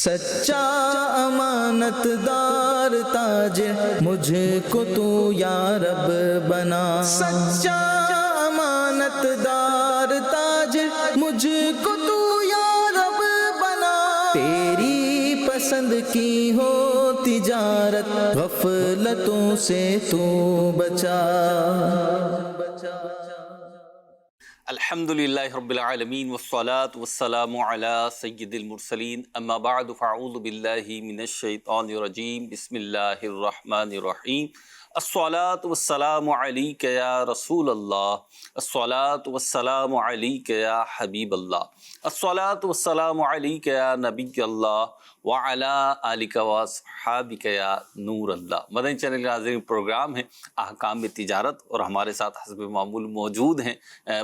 سچا امانت دار تاجر مجھ کو تو یا رب بنا، سچا امانت دار تاجر مجھ کو تو یا رب بنا، تیری پسند کی ہو تجارت غفلتوں سے تو بچا۔ الحمد للہ رب العالمین والصلاة والسلام علی سید المرسلین، اما بعد فاعوذ باللہ من الشیطان الرجیم، بسم اللہ الرحمن الرحیم۔ الصلاة والسلام علیک یا رسول اللہ، الصلاة والسلام علیک یا حبیب اللہ، الصلاة والسلام علیک یا نبی اللہ وعلی آلک واصحابک یا نور اللہ۔ مدنی چینل کے ناظرین، پروگرام ہے احکام تجارت، اور ہمارے ساتھ حسب معمول موجود ہیں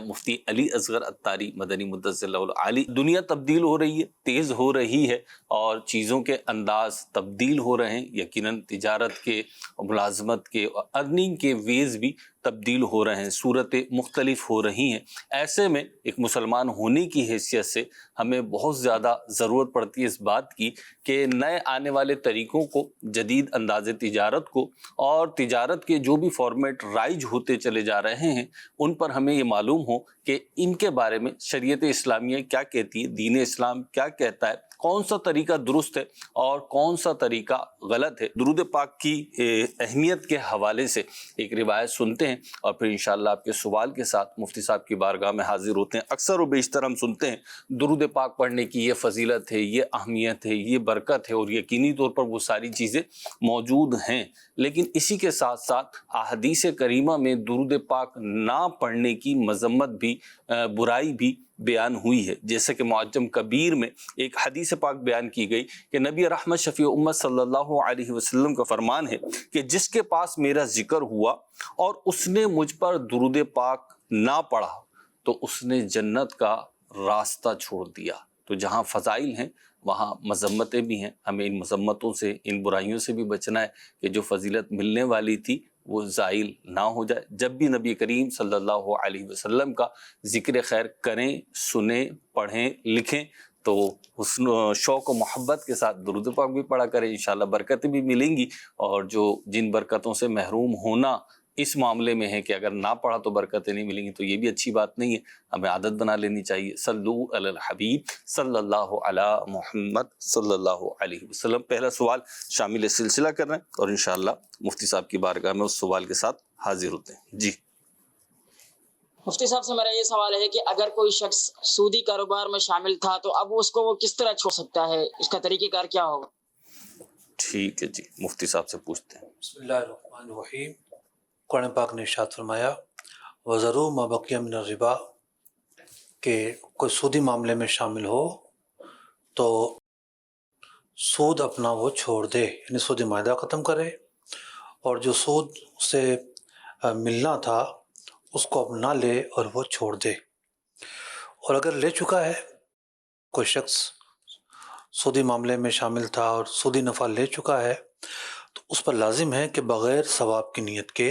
مفتی علی اصغر عطاری مدنی مدثر اللہ العالی۔ دنیا تبدیل ہو رہی ہے، تیز ہو رہی ہے، اور چیزوں کے انداز تبدیل ہو رہے ہیں، یقیناً تجارت کے، ملازمت کے، ارننگ کے ویز بھی تبدیل ہو رہے ہیں، صورتیں مختلف ہو رہی ہیں۔ ایسے میں ایک مسلمان ہونے کی حیثیت سے ہمیں بہت زیادہ ضرورت پڑتی ہے اس بات کی کہ نئے آنے والے طریقوں کو، جدید انداز تجارت کو، اور تجارت کے جو بھی فارمیٹ رائج ہوتے چلے جا رہے ہیں ان پر ہمیں یہ معلوم ہو کہ ان کے بارے میں شریعت اسلامیہ کیا کہتی ہے، دین اسلام کیا کہتا ہے، کون سا طریقہ درست ہے اور کون سا طریقہ غلط ہے۔ درود پاک کی اہمیت کے حوالے سے ایک روایت سنتے ہیں، اور پھر انشاءاللہ آپ کے سوال کے ساتھ مفتی صاحب کی بارگاہ میں حاضر ہوتے ہیں۔ اکثر و بیشتر ہم سنتے ہیں درود پاک پڑھنے کی یہ فضیلت ہے، یہ اہمیت ہے، یہ برکت ہے، اور یقینی طور پر وہ ساری چیزیں موجود ہیں، لیکن اسی کے ساتھ ساتھ احادیث کریمہ میں درود پاک نہ پڑھنے کی مذمت بھی، برائی بھی بیان ہوئی ہے۔ جیسے کہ معجم کبیر میں ایک حدیث پاک بیان کی گئی کہ نبی رحمت شفیع امت صلی اللہ علیہ وسلم کا فرمان ہے کہ جس کے پاس میرا ذکر ہوا اور اس نے مجھ پر درود پاک نہ پڑھا تو اس نے جنت کا راستہ چھوڑ دیا۔ تو جہاں فضائل ہیں وہاں مذمتیں بھی ہیں، ہمیں ان مذمتوں سے، ان برائیوں سے بھی بچنا ہے کہ جو فضیلت ملنے والی تھی وہ زائل نہ ہو جائے۔ جب بھی نبی کریم صلی اللہ علیہ وسلم کا ذکر خیر کریں، سنیں، پڑھیں، لکھیں تو حسن و شوق و محبت کے ساتھ درود پاک بھی پڑھا کریں، انشاءاللہ برکتیں بھی ملیں گی۔ اور جو جن برکتوں سے محروم ہونا اس معاملے میں ہے کہ اگر نہ پڑھا تو برکتیں نہیں ملیں گی، تو یہ بھی اچھی بات نہیں ہے، ہمیں عادت بنا لینی چاہیے۔ صلو علی الحبیب صلی اللہ علی محمد صلی اللہ علیہ وسلم۔ پہلا سوال شامل سلسلہ کر رہے ہیں، اور انشاءاللہ مفتی صاحب کی بارگاہ میں اس سوال کے ساتھ حاضر ہوتے ہیں۔ جی مفتی صاحب سے میرا یہ سوال ہے کہ اگر کوئی شخص سودی کاروبار میں شامل تھا تو اب اس کو وہ کس طرح چھوڑ سکتا ہے، اس کا طریقہ کار کیا ہوگا؟ ٹھیک ہے، جی مفتی صاحب سے پوچھتے ہیں۔ بسم اللہ الرحمن الرحیم۔ قرآن پاک نے ارشاد فرمایا وَذَرُوا مَا بَقِيَ مِنَ الرِّبَا، کہ کوئی سودی معاملے میں شامل ہو تو سود اپنا وہ چھوڑ دے، یعنی سود معاہدہ ختم کرے، اور جو سود سے ملنا تھا اس کو اب نہ لے اور وہ چھوڑ دے۔ اور اگر لے چکا ہے کوئی شخص، سودی معاملے میں شامل تھا اور سودی نفع لے چکا ہے، تو اس پر لازم ہے کہ بغیر ثواب کی نیت کے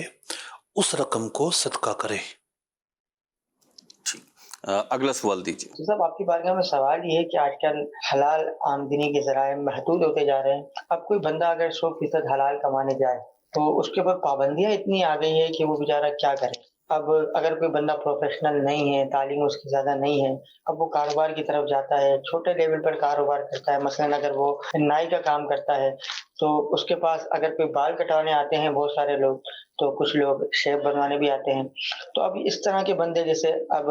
اس رقم کو صدقہ کرے۔ اگلا سوال دیجیے۔ صاحب آپ کی بارگاہ میں سوال یہ ہے کہ آج کل حلال آمدنی کے ذرائع محدود ہوتے جا رہے ہیں۔ اب کوئی بندہ اگر 100% حلال کمانے جائے تو اس کے اوپر پابندیاں اتنی آ گئی ہے کہ وہ بیچارہ کیا کرے۔ اب اگر کوئی بندہ پروفیشنل نہیں ہے، تعلیم اس کی زیادہ نہیں ہے، اب وہ کاروبار کی طرف جاتا ہے، چھوٹے لیول پر کاروبار کرتا ہے، مثلا اگر وہ نائی کا کام کرتا ہے تو اس کے پاس اگر کوئی بال کٹوانے آتے ہیں بہت سارے لوگ، تو کچھ لوگ شیپ بنوانے بھی آتے ہیں، تو اب اس طرح کے بندے، جیسے اب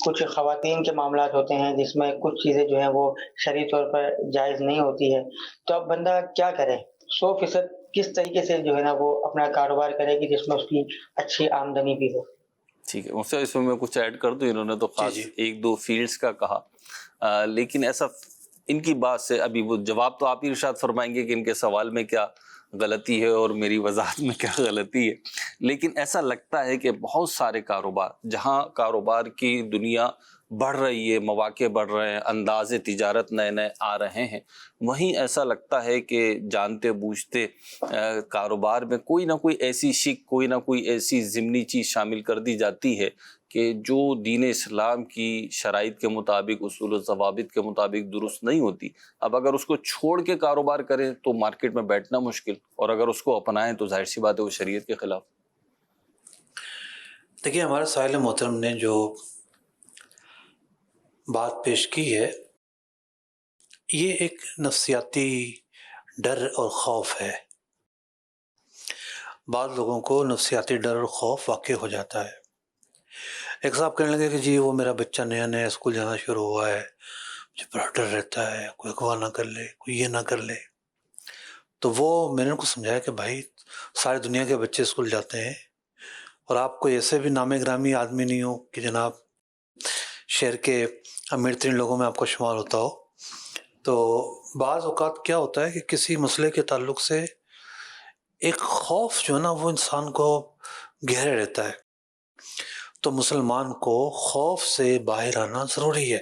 کچھ خواتین کے معاملات ہوتے ہیں جس میں کچھ چیزیں جو ہیں وہ شرعی طور پر جائز نہیں ہوتی ہے، تو اب بندہ کیا کرے؟ 100% کس طریقے سے جو ہے نا وہ اپنا کاروبار کرے کہ جس میں اس کی اچھی آمدنی بھی ہو؟ ٹھیک ہے، اس سے اس میں کچھ ایڈ کر دوں۔ انہوں نے تو خاص ایک دو فیلڈز کا کہا، لیکن ایسا ان کی بات سے ابھی وہ جواب تو آپ ہی ارشاد فرمائیں گے کہ ان کے سوال میں کیا غلطی ہے اور میری وضاحت میں کیا غلطی ہے، لیکن ایسا لگتا ہے کہ بہت سارے کاروبار، جہاں کاروبار کی دنیا بڑھ رہی ہے، مواقع بڑھ رہے ہیں، انداز تجارت نئے نئے آ رہے ہیں، وہیں ایسا لگتا ہے کہ جانتے بوجھتے کاروبار میں کوئی نہ کوئی ایسی شک، کوئی نہ کوئی ایسی ضمنی چیز شامل کر دی جاتی ہے کہ جو دین اسلام کی شرائط کے مطابق، اصول و ضوابط کے مطابق درست نہیں ہوتی۔ اب اگر اس کو چھوڑ کے کاروبار کریں تو مارکیٹ میں بیٹھنا مشکل، اور اگر اس کو اپنائیں تو ظاہر سی بات ہے وہ شریعت کے خلاف۔ دیکھیے، ہمارے سائل محترم نے جو بات پیش کی ہے یہ ایک نفسیاتی ڈر اور خوف ہے۔ بعض لوگوں کو نفسیاتی ڈر اور خوف واقع ہو جاتا ہے۔ ایک صاحب کہنے لگے کہ جی وہ میرا بچہ نیا نیا اسکول جانا شروع ہوا ہے، مجھے بڑا ڈر رہتا ہے، کوئی اغوا نہ کر لے، کوئی یہ نہ کر لے۔ تو وہ میں نے ان کو سمجھایا کہ بھائی ساری دنیا کے بچے اسکول جاتے ہیں، اور آپ کوئی ایسے بھی نام گرامی آدمی نہیں ہو کہ جناب شہر کے امیر ترین لوگوں میں آپ کا شمار ہوتا ہو۔ تو بعض اوقات کیا ہوتا ہے کہ کسی مسئلے کے تعلق سے ایک خوف جو ہے نا وہ انسان کو گہرے رہتا ہے، تو مسلمان کو خوف سے باہر آنا ضروری ہے۔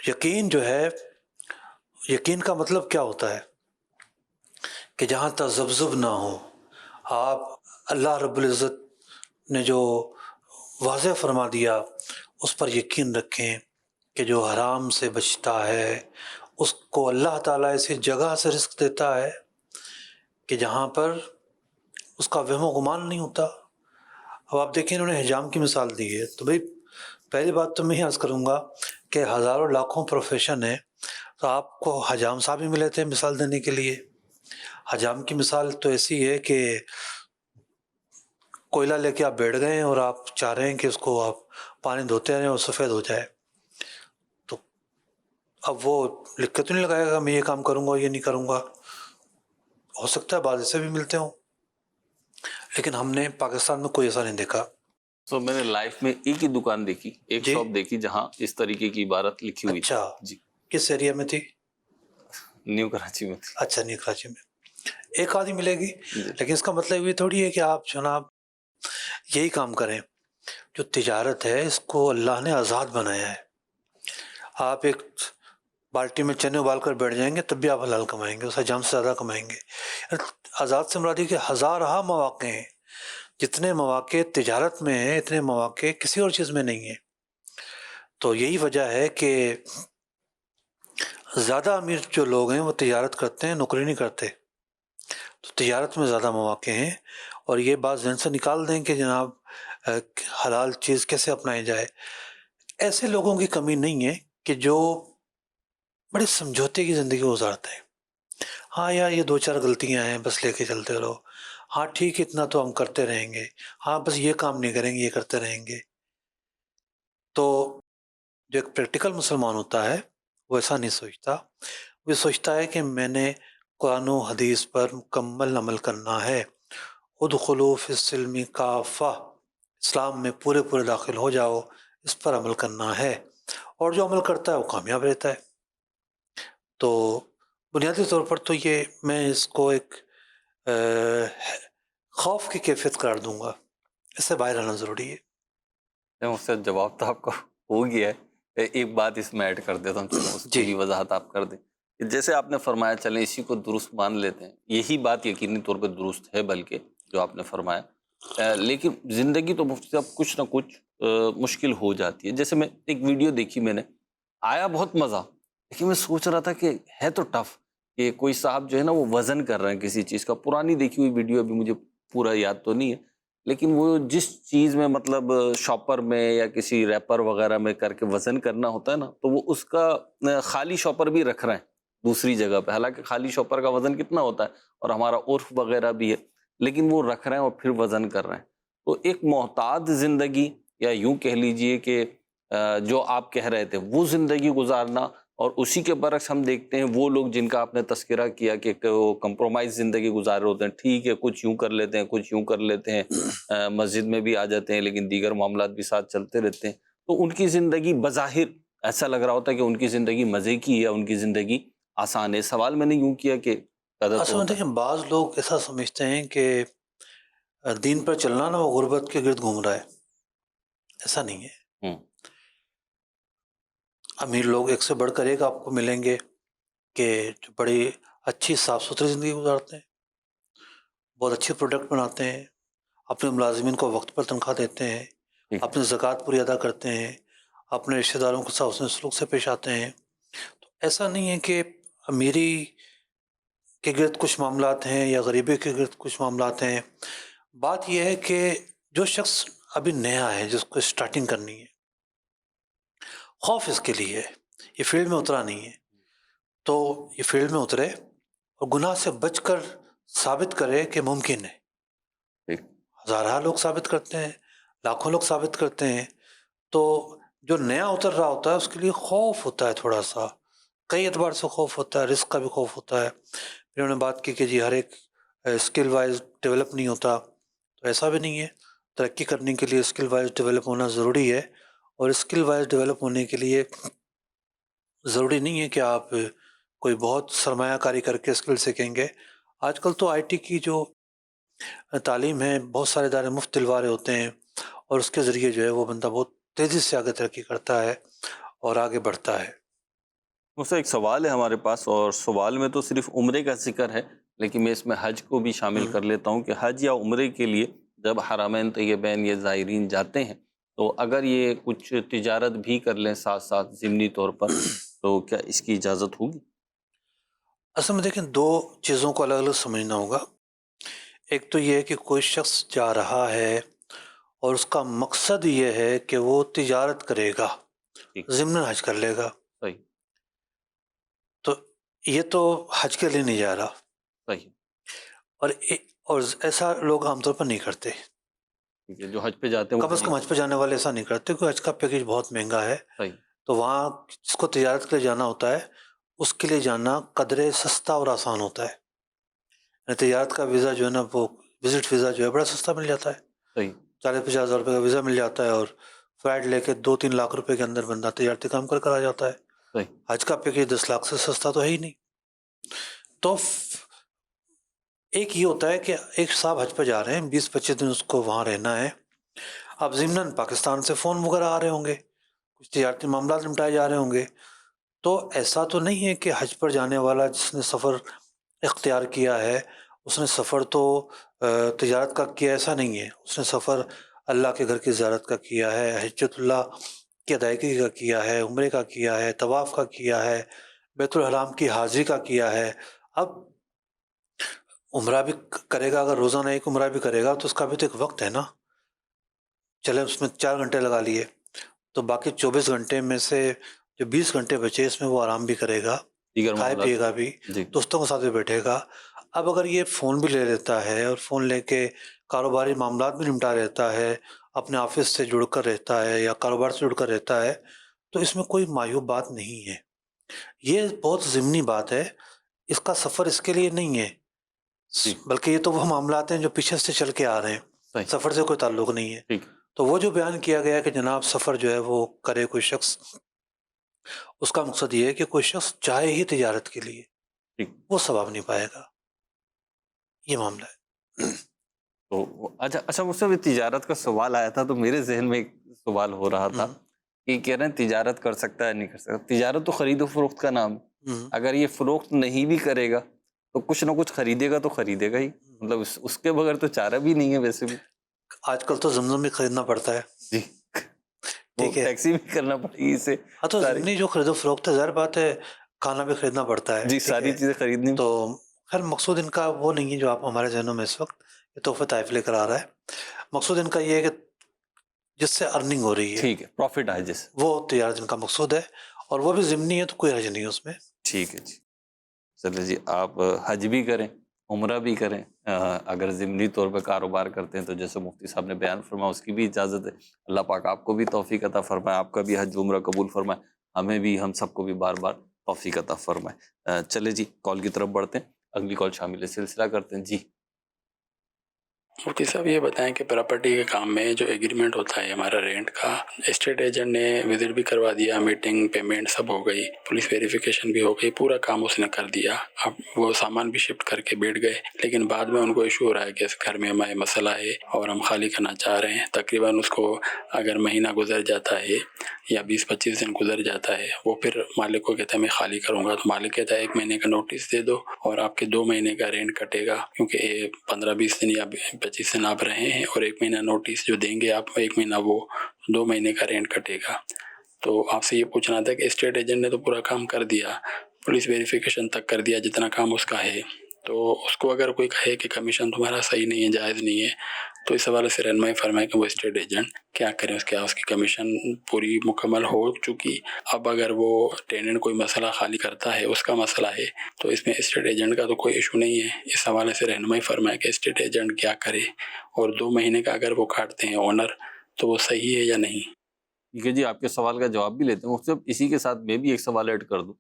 یقین جو ہے، یقین کا مطلب کیا ہوتا ہے کہ جہاں تذبذب نہ ہو، آپ اللہ رب العزت نے جو واضح فرما دیا اس پر یقین رکھیں کہ جو حرام سے بچتا ہے اس کو اللہ تعالیٰ ایسی جگہ سے رزق دیتا ہے کہ جہاں پر اس کا وہم و گمان نہیں ہوتا۔ اب آپ دیکھیں انہوں نے حجام کی مثال دی ہے، تو بھئی پہلی بات تو میں یہ عرض کروں گا کہ ہزاروں لاکھوں پروفیشن ہیں، تو آپ کو حجام صاحب ہی ملے تھے مثال دینے کے لیے۔ حجام کی مثال تو ایسی ہے کہ کوئلہ لے کے آپ بیٹھ گئے ہیں اور آپ چاہ رہے ہیں کہ اس کو آپ پانی دھوتے رہیں اور سفید ہو جائے، تو اب وہ لکھ کے تو نہیں لگائے گا میں یہ کام کروں گا یہ نہیں کروں گا۔ ہو سکتا ہے بعض ایسے بھی ملتے ہوں، لیکن ہم نے پاکستان میں کوئی ایسا نہیں دیکھا۔ تو میں نے لائف میں ایک ہی دکان دیکھی، ایک جی؟ شاپ دیکھی جہاں اس طریقے کی عبارت لکھی ہوئی تھی۔ اچھا، جی، کس ایریا میں تھی؟ نیو کراچی میں تھی۔ اچھا، نیو کراچی میں ایک آدھی ملے گی، جی۔ لیکن اس کا مطلب یہ تھوڑی ہے کہ آپ جناب یہی کام کریں۔ جو تجارت ہے اس کو اللہ نے آزاد بنایا ہے، آپ ایک بالٹی میں چنے ابال کر بیٹھ جائیں گے تب بھی آپ حلال کمائیں گے، اس حجام سے زیادہ کمائیں گے۔ آزاد سے مراد یہ کہ ہزارہ مواقع ہیں، جتنے مواقع تجارت میں ہیں اتنے مواقع کسی اور چیز میں نہیں ہیں۔ تو یہی وجہ ہے کہ زیادہ امیر جو لوگ ہیں وہ تجارت کرتے ہیں، نوکری نہیں کرتے، تو تجارت میں زیادہ مواقع ہیں۔ اور یہ بات ذہن سے نکال دیں کہ جناب حلال چیز کیسے اپنائی جائے۔ ایسے لوگوں کی کمی نہیں ہے کہ جو بڑے سمجھوتے کی زندگی گزارتے ہیں۔ ہاں یار یہ دو چار غلطیاں ہیں بس لے کے چلتے رہو، ہاں ٹھیک اتنا تو ہم کرتے رہیں گے، ہاں بس یہ کام نہیں کریں گے یہ کرتے رہیں گے۔ تو جو ایک پریکٹیکل مسلمان ہوتا ہے وہ ایسا نہیں سوچتا، وہ سوچتا ہے کہ میں نے قرآن و حدیث پر مکمل عمل کرنا ہے۔ ادخلوا فی السلم کافہ، اسلام میں پورے پورے داخل ہو جاؤ، اس پر عمل کرنا ہے، اور جو عمل کرتا ہے وہ کامیاب رہتا ہے۔ تو بنیادی طور پر تو یہ میں اس کو ایک خوف کی کیفیت قرار دوں گا، اس سے باہر آنا ضروری ہے۔ اس سے جواب تو آپ کا ہو گیا ہے، ایک بات اس میں ایڈ کر دیتا ہوں، چلو اس کی بھی وضاحت آپ کر دیں۔ جیسے آپ نے فرمایا چلیں اسی کو درست مان لیتے ہیں، یہی بات یقینی طور پہ درست ہے بلکہ جو آپ نے فرمایا، لیکن زندگی تو مفتی صاحب کچھ نہ کچھ مشکل ہو جاتی ہے۔ جیسے میں ایک ویڈیو دیکھی، میں نے آیا بہت مزہ، لیکن میں سوچ رہا تھا کہ ہے تو ٹف کہ کوئی صاحب جو ہے نا وہ وزن کر رہے ہیں کسی چیز کا، پرانی دیکھی ہوئی ویڈیو، ابھی مجھے پورا یاد تو نہیں ہے، لیکن وہ جس چیز میں مطلب شاپر میں یا کسی ریپر وغیرہ میں کر کے وزن کرنا ہوتا ہے نا، تو وہ اس کا خالی شاپر بھی رکھ رہے ہیں دوسری جگہ پہ، حالانکہ خالی شاپر کا وزن کتنا ہوتا ہے اور ہمارا عرف وغیرہ بھی ہے، لیکن وہ رکھ رہے ہیں اور پھر وزن کر رہے ہیں۔ تو ایک محتاط زندگی، یا یوں کہہ لیجئے کہ جو آپ کہہ رہے تھے وہ زندگی گزارنا، اور اسی کے برعکس ہم دیکھتے ہیں وہ لوگ جن کا آپ نے تذکرہ کیا کہ وہ کمپرومائز زندگی گزار رہے ہوتے ہیں، ٹھیک ہے کچھ یوں کر لیتے ہیں کچھ یوں کر لیتے ہیں، مسجد میں بھی آ جاتے ہیں لیکن دیگر معاملات بھی ساتھ چلتے رہتے ہیں، تو ان کی زندگی بظاہر ایسا لگ رہا ہوتا ہے کہ ان کی زندگی مزے کی ہے، ان کی زندگی آسان ہے۔ سوال میں نے یوں کیا کہ اصل میں بعض لوگ ایسا سمجھتے ہیں کہ دین پر چلنا نا وہ غربت کے گرد گھوم رہا ہے، ایسا نہیں ہے۔ امیر لوگ ایک سے بڑھ کر ایک آپ کو ملیں گے کہ جو بڑی اچھی صاف ستھری زندگی گزارتے ہیں، بہت اچھے پروڈکٹ بناتے ہیں، اپنے ملازمین کو وقت پر تنخواہ دیتے ہیں، ٹھیک۔ اپنے زکوٰۃ پوری ادا کرتے ہیں، اپنے رشتہ داروں کے ساتھ حسن سلوک سے پیش آتے ہیں۔ تو ایسا نہیں ہے کہ امیری کے گرد کچھ معاملات ہیں یا غریبی کے گرد کچھ معاملات ہیں۔ بات یہ ہے کہ جو شخص ابھی نیا ہے، جس کو اسٹارٹنگ کرنی ہے، خوف اس کے لیے ہے، یہ فیلڈ میں اترا نہیں ہے، تو یہ فیلڈ میں اترے اور گناہ سے بچ کر ثابت کرے کہ ممکن ہے۔ ٹھیک۔ ہزارہ لوگ ثابت کرتے ہیں، لاکھوں لوگ ثابت کرتے ہیں، تو جو نیا اتر رہا ہوتا ہے اس کے لیے خوف ہوتا ہے، تھوڑا سا کئی اعتبار سے خوف ہوتا ہے، رسک کا بھی خوف ہوتا ہے۔ پھر انہوں نے بات کی کہ جی ہر ایک اسکل وائز ڈیولپ نہیں ہوتا، تو ایسا بھی نہیں ہے، ترقی کرنے کے لیے اسکل وائز ڈیولپ ہونا ضروری ہے، اور اسکل وائز ڈیولپ ہونے کے لیے ضروری نہیں ہے کہ آپ کوئی بہت سرمایہ کاری کر کے اسکل سیکھیں گے۔ آج کل تو آئی ٹی کی جو تعلیم ہے، بہت سارے ادارے مفت دلوارے ہوتے ہیں، اور اس کے ذریعے جو ہے وہ بندہ بہت تیزی سے آگے ترقی کرتا ہے اور آگے بڑھتا ہے۔ اس سے ایک سوال ہے ہمارے پاس، اور سوال میں تو صرف عمرے کا ذکر ہے، لیکن میں اس میں حج کو بھی شامل کر لیتا ہوں کہ حج یا عمرے کے لیے جب حرمین طیبین یا زائرین جاتے ہیں تو اگر یہ کچھ تجارت بھی کر لیں ساتھ ساتھ ضمنی طور پر، تو کیا اس کی اجازت ہوگی؟ اصل میں دیکھیں، دو چیزوں کو الگ الگ سمجھنا ہوگا۔ ایک تو یہ ہے کہ کوئی شخص جا رہا ہے اور اس کا مقصد یہ ہے کہ وہ تجارت کرے گا، ٹھیک۔ ضمن حج کر لے گا، صحیح۔ تو یہ تو حج کے لیے نہیں جا رہا، صحیح۔ اور ایسا لوگ عام طور پر نہیں کرتے، ٹھیک ہے، جو حج پہ جاتے ہیں وہ کم از کم حج پہ جانے والے ایسا نہیں کرتے، کیونکہ حج کا پیکیج بہت مہنگا ہے، صحیح۔ تو وہاں جس کو تجارت کے لیے جانا ہوتا ہے اس کے لیے جانا قدرے سستا اور آسان ہوتا ہے۔ یعنی تجارت کا ویزا جو ہے نا، وہ وزٹ ویزا جو ہے بڑا سستا مل جاتا ہے، صحیح۔ 40-50 ہزار روپے کا ویزا مل جاتا ہے، اور فلائٹ لے کے 2-3 لاکھ روپے کے اندر بندہ تجارتی کام کر کر آ جاتا ہے۔ صحیح۔ حج کا پیکیج 10 لاکھ سے سستا تو ہے ہی نہیں۔ تو ایک یہ ہوتا ہے کہ ایک صاحب حج پہ جا رہے ہیں، 20-25 دن اس کو وہاں رہنا ہے، اب ضمناً پاکستان سے فون وغیرہ آ رہے ہوں گے، کچھ تجارتی معاملات نمٹائے جا رہے ہوں گے، تو ایسا تو نہیں ہے کہ حج پر جانے والا جس نے سفر اختیار کیا ہے اس نے سفر تو تجارت کا کیا، ایسا نہیں ہے، اس نے سفر اللہ کے گھر کی زیارت کا کیا ہے، حجۃ اللہ کی ادائیگی کا کیا ہے، عمرے کا کیا ہے، طواف کا کیا ہے، بیت الحرام کی حاضری کا کیا ہے۔ اب عمرہ بھی کرے گا، اگر روزانہ ایک عمرہ بھی کرے گا تو اس کا بھی تو ایک وقت ہے نا، چلے اس میں 4 گھنٹے لگا لیے، تو باقی 24 گھنٹے میں سے جو 20 گھنٹے بچے اس میں وہ آرام بھی کرے گا، دیگر کھائے معاملات۔ پیے گا بھی، جی۔ دوستوں کے ساتھ بھی بیٹھے گا۔ اب اگر یہ فون بھی لے لیتا ہے اور فون لے کے کاروباری معاملات بھی نمٹا رہتا ہے، اپنے آفس سے جڑ کر رہتا ہے یا کاروبار سے جڑ کر رہتا ہے، تو اس میں کوئی معیوب بات نہیں ہے، یہ بہت ضمنی بات ہے، اس کا سفر اس کے لیے نہیں ہے، جی۔ بلکہ یہ تو وہ معاملات ہیں جو پیچھے سے چل کے آ رہے ہیں، صحیح۔ سفر سے کوئی تعلق نہیں ہے۔ ٹھیک۔ تو وہ جو بیان کیا گیا کہ جناب سفر جو ہے وہ کرے کوئی شخص، اس کا مقصد یہ ہے کہ کوئی شخص چاہے ہی تجارت کے لیے، ٹھیک۔ وہ ثواب نہیں پائے گا، یہ معاملہ ہے۔ تو اچھا مجھ سے بھی تجارت کا سوال آیا تھا، تو میرے ذہن میں ایک سوال ہو رہا تھا کہ کہہ رہے ہیں تجارت کر سکتا ہے نہیں کر سکتا، تجارت تو خرید و فروخت کا نام ہے، اگر یہ فروخت نہیں بھی کرے گا تو کچھ نہ کچھ خریدے گا تو خریدے گا ہی، مطلب اس کے بغیر تو چارہ بھی نہیں ہے ویسے بھی۔ آج کل تو زمزم بھی خریدنا پڑتا ہے، جی، ٹھیک ہے، ٹیکسی بھی کرنا پڑے گی اسے، ہاں تو ضمنی جو خرید و فروخت ہے، ظاہر بات ہے کھانا بھی خریدنا پڑتا ہے، جی، ٹھیک ساری ہے، چیزیں خریدنی۔ تو خیر مقصود ان کا وہ نہیں ہے جو آپ ہمارے ذہنوں میں اس وقت یہ تحفہ طائف لے کر آ رہا ہے، مقصود ان کا یہ ہے کہ جس سے ارننگ ہو رہی ہے، ٹھیک ہے، پروفٹ آئے جیسے، وہ تجارت ان کا مقصود ہے، اور وہ بھی ضمنی ہے تو کوئی حرج نہیں ہے اس میں۔ ٹھیک ہے جی۔ چلے جی، آپ حج بھی کریں، عمرہ بھی کریں، اگر ضمنی طور پہ کاروبار کرتے ہیں تو جیسے مفتی صاحب نے بیان فرمایا اس کی بھی اجازت ہے، اللہ پاک آپ کو بھی توفیق عطا فرمائے، آپ کا بھی حج عمرہ قبول فرمائے، ہمیں بھی، ہم سب کو بھی بار بار توفیق عطا فرمائے۔ چلے جی، کال کی طرف بڑھتے ہیں، اگلی کال شامل سلسلہ کرتے ہیں۔ جی مفتی صاحب یہ بتائیں کہ پراپرٹی کے کام میں جو ایگریمنٹ ہوتا ہے ہمارا رینٹ کا، اسٹیٹ ایجنٹ نے وزٹ بھی کروا دیا، میٹنگ پیمنٹ سب ہو گئی، پولیس ویریفیکیشن بھی ہو گئی، پورا کام اس نے کر دیا، اب وہ سامان بھی شفٹ کر کے بیٹھ گئے، لیکن بعد میں ان کو ایشو ہو رہا ہے کہ اس گھر میں ہمارے مسئلہ ہے اور ہم خالی کرنا چاہ رہے ہیں۔ تقریباً اس کو اگر مہینہ گزر جاتا ہے یا 20-25 دن گزر جاتا ہے، وہ پھر مالک کو کہتا ہے میں خالی کروں گا، تو مالک کہتا ہے 1 مہینے کا نوٹس دے دو اور آپ کے 2 مہینے کا رینٹ کٹے گا، کیونکہ 15-20 دن یا 25 دن آپ رہے ہیں، اور 1 مہینہ نوٹس جو دیں گے آپ، 1 مہینہ وہ 2 مہینے کا رینٹ کٹے گا۔ تو آپ سے یہ پوچھنا تھا کہ اسٹیٹ ایجنٹ نے تو پورا کام کر دیا، پولیس ویریفیکیشن تک کر دیا جتنا کام اس کا ہے، تو اس کو اگر کوئی کہے کہ کمیشن تمہارا صحیح نہیں ہے، جائز نہیں ہے، تو اس حوالے سے رہنمائی فرمائے کہ وہ اسٹیٹ ایجنٹ کیا کریں، اس کی کمیشن پوری مکمل ہو چکی، اب اگر وہ ٹیننٹ کوئی مسئلہ خالی کرتا ہے، اس کا مسئلہ ہے، تو اس میں اسٹیٹ ایجنٹ کا تو کوئی ایشو نہیں ہے، اس حوالے سے رہنمائی فرمائے کہ اسٹیٹ ایجنٹ کیا کرے، اور 2 مہینے کا اگر وہ کاٹتے ہیں اونر تو وہ صحیح ہے یا نہیں۔ ٹھیک ہے جی، آپ کے سوال کا جواب بھی لیتے ہیں مفتی صاحب۔ اسی کے ساتھ میں بھی ایک سوال ایڈ کر دوں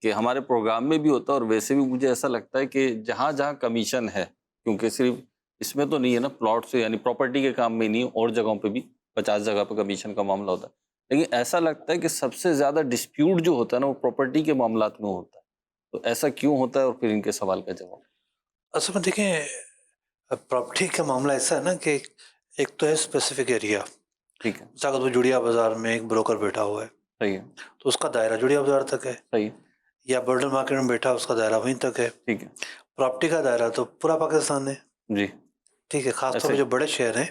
کہ ہمارے پروگرام میں بھی ہوتا ہے، اور ویسے بھی مجھے ایسا لگتا ہے کہ جہاں جہاں کمیشن ہے، کیونکہ صرف اس میں تو نہیں ہے نا، پلاٹ سے یعنی پراپرٹی کے کام میں نہیں، اور جگہوں پہ بھی 50 جگہ پہ کمیشن کا معاملہ ہوتا ہے، لیکن ایسا لگتا ہے کہ سب سے زیادہ ڈسپیوٹ جو ہوتا ہے نا وہ پراپرٹی کے معاملات میں ہوتا ہے، تو ایسا کیوں ہوتا ہے؟ اور پھر ان کے سوال کا جواب۔ اصل میں دیکھیں، پراپرٹی کا معاملہ ایسا ہے نا کہ ایک تو ہے اسپیسیفک ایریا، ٹھیک ہے، اگر وہ جڑیا بازار میں ایک بروکر بیٹھا ہوا ہے صحیح ہے، تو اس کا دائرہ جڑیا بازار تک ہے، صحیح، یا برڈن مارکیٹ میں بیٹھا اس کا دائرہ وہیں تک ہے۔ ٹھیک ہے پراپرٹی کا دائرہ تو پورا پاکستان ہے، جی، ٹھیک ہے، خاص طور ایسے پہ جو بڑے شہر ہیں،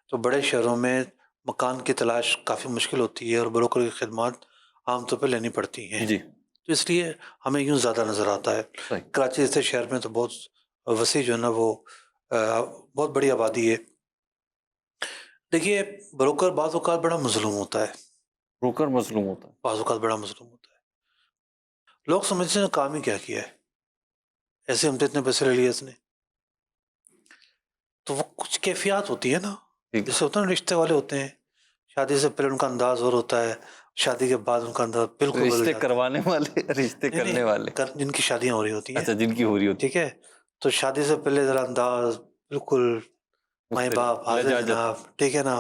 تو بڑے شہروں میں مکان کی تلاش کافی مشکل ہوتی ہے اور بروکر کی خدمات عام طور پہ لینی پڑتی ہیں، جی، تو اس لیے ہمیں یوں زیادہ نظر آتا ہے۔ صحیح، کراچی جیسے شہر میں تو بہت وسیع جو ہے نا وہ بہت بڑی آبادی ہے۔ دیکھیے، بروکر بعض اوقات بڑا مظلوم ہوتا ہے، بروکر مظلوم ہوتا ہے، بعض اوقات بڑا مظلوم ہوتا ہے، لوگ سمجھتے ہیں کام ہی کیا ہے، ایسے ہم تو اتنے پیسے لے لیے اس نے، تو وہ کچھ کیفیات ہوتی ہے نا، ٹھیک ہے، جیسے ہوتا ہے نا، رشتے والے ہوتے ہیں، شادی سے پہلے ان کا انداز اور ہوتا ہے، شادی کے بعد ان کا انداز بالکل بدل رشتے جاتا کروانے والے، رشتے ہے۔ کرنے والے، جن کی شادیاں ہو رہی ہوتی ہیں، اچھا جن کی ہو رہی ہوتی ٹھیک ہے، تو شادی سے پہلے ذرا انداز بالکل مائی مختلف، باپ حاضر لجاجت، جناب، ٹھیک ہے نا،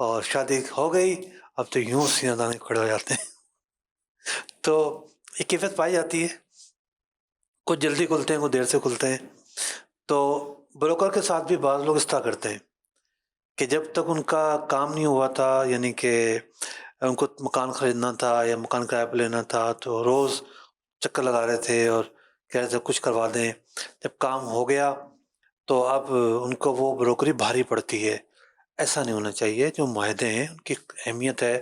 اور شادی ہو گئی اب تو یوں سینے دانے کھڑے ہو جاتے ہیں، تو یہ کیفیت پائی جاتی ہے، کچھ جلدی کھلتے ہیں، کچھ دیر سے کھلتے ہیں۔ تو بروکر کے ساتھ بھی بعض لوگ اس طرح کرتے ہیں کہ جب تک ان کا کام نہیں ہوا تھا، یعنی کہ ان کو مکان خریدنا تھا یا مکان کرایہ پہ لینا تھا، تو روز چکر لگا رہے تھے اور کہہ رہے تھے کچھ کروا دیں، جب کام ہو گیا تو اب ان کو وہ بروکری بھاری پڑتی ہے۔ ایسا نہیں ہونا چاہیے، جو معاہدے ہیں ان کی اہمیت ہے،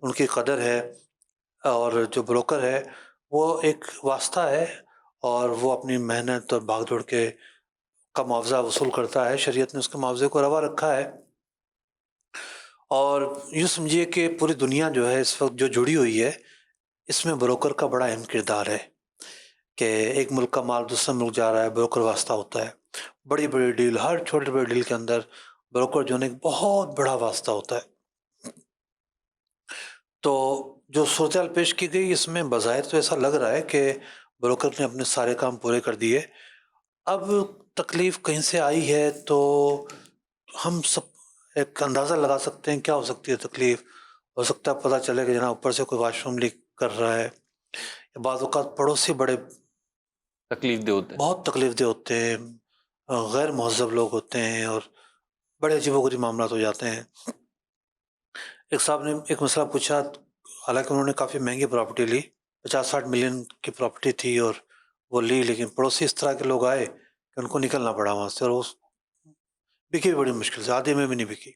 ان کی قدر ہے، اور جو بروکر ہے وہ ایک واسطہ ہے، اور وہ اپنی محنت اور بھاگ دوڑ کے کا معاوضہ وصول کرتا ہے، شریعت نے اس کے معاوضے کو روا رکھا ہے۔ اور یوں سمجھیے کہ پوری دنیا جو ہے اس وقت جو جڑی ہوئی ہے، اس میں بروکر کا بڑا اہم کردار ہے، کہ ایک ملک کا مال دوسرے ملک جا رہا ہے، بروکر واسطہ ہوتا ہے، بڑی بڑی ڈیل، ہر چھوٹی بڑی ڈیل کے اندر بروکر جو ہے ایک بہت بڑا واسطہ ہوتا ہے۔ تو جو صورتحال پیش کی گئی، اس میں بظاہر تو ایسا لگ رہا ہے کہ بروکر نے اپنے سارے کام پورے کر دیے، اب تکلیف کہیں سے آئی ہے تو ہم سب ایک اندازہ لگا سکتے ہیں کیا ہو سکتی ہے تکلیف۔ ہو سکتا ہے پتہ چلے کہ جناب اوپر سے کوئی واش روم لیک کر رہا ہے، یا بعض اوقات پڑوسی بڑے تکلیف دہ ہوتے ہیں، بہت تکلیف دہ ہوتے ہیں، غیر مہذب لوگ ہوتے ہیں، اور بڑے عجیب و غریب معاملات ہو جاتے ہیں۔ ایک صاحب نے ایک مسئلہ پوچھا، حالانکہ انہوں نے کافی مہنگی پراپرٹی لی، 50-60 ملین کی پراپرٹی تھی اور وہ لی، لیکن پڑوسی اس طرح کے لوگ آئے کہ ان کو نکلنا پڑا وہاں سے، اور وہ بکی بھی بڑی مشکل سے، آدھے میں بھی نہیں بکی۔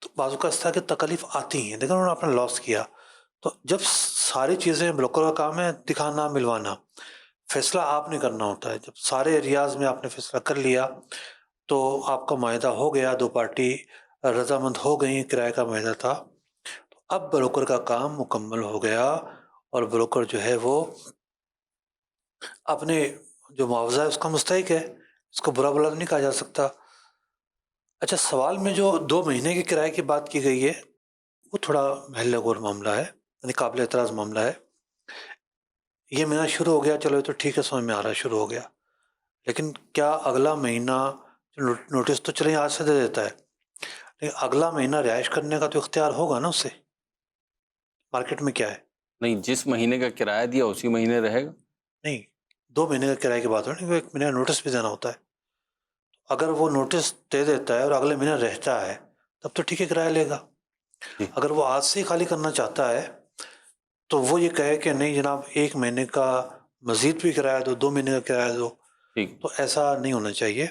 تو بعض اوقات اس طرح کی تکلیف آتی ہیں، لیکن انہوں نے اپنا لاس کیا۔ تو جب ساری چیزیں بروکر کا کام ہے دکھانا ملوانا، فیصلہ آپ نے کرنا ہوتا ہے، جب سارے ایریاز میں آپ نے فیصلہ کر لیا تو آپ کا معاہدہ ہو گیا، 2 پارٹی رضامند ہو گئیں، کرائے کا معاہدہ تھا، تو اب بروکر کا کام مکمل ہو گیا، اور بروکر جو ہے وہ اپنے جو معاوضہ ہے اس کا مستحق ہے، اس کو برا بلا نہیں کہا جا سکتا۔ اچھا، سوال میں جو 2 مہینے کے کرائے کی بات کی گئی ہے، وہ تھوڑا محل غور معاملہ ہے، یعنی قابل اعتراض معاملہ ہے۔ یہ مہینہ شروع ہو گیا، چلو یہ تو ٹھیک ہے، سمجھ میں آ رہا ہے شروع ہو گیا، لیکن کیا اگلا مہینہ نوٹس تو چلیں آج سے دے دیتا ہے، لیکن اگلا مہینہ رہائش کرنے کا تو اختیار ہوگا نا اسے. مارکیٹ میں کیا ہے؟ نہیں، جس مہینے کا کرایہ دیا اسی مہینے رہے گا. نہیں، 2 مہینے کا کرایے کی بات ہو رہی ہے، 1 مہینے کا نوٹس بھی دینا ہوتا ہے. اگر وہ نوٹس دے دیتا ہے اور اگلے مہینے رہتا ہے تب تو ٹھیک ہے، کرایہ لے گا. جی. اگر وہ آج سے ہی خالی کرنا چاہتا ہے تو وہ یہ کہے کہ نہیں جناب 1 مہینے کا مزید بھی کرایہ دو، 2 مہینے کا کرایہ دو، ٹھیک. تو ایسا نہیں ہونا چاہیے.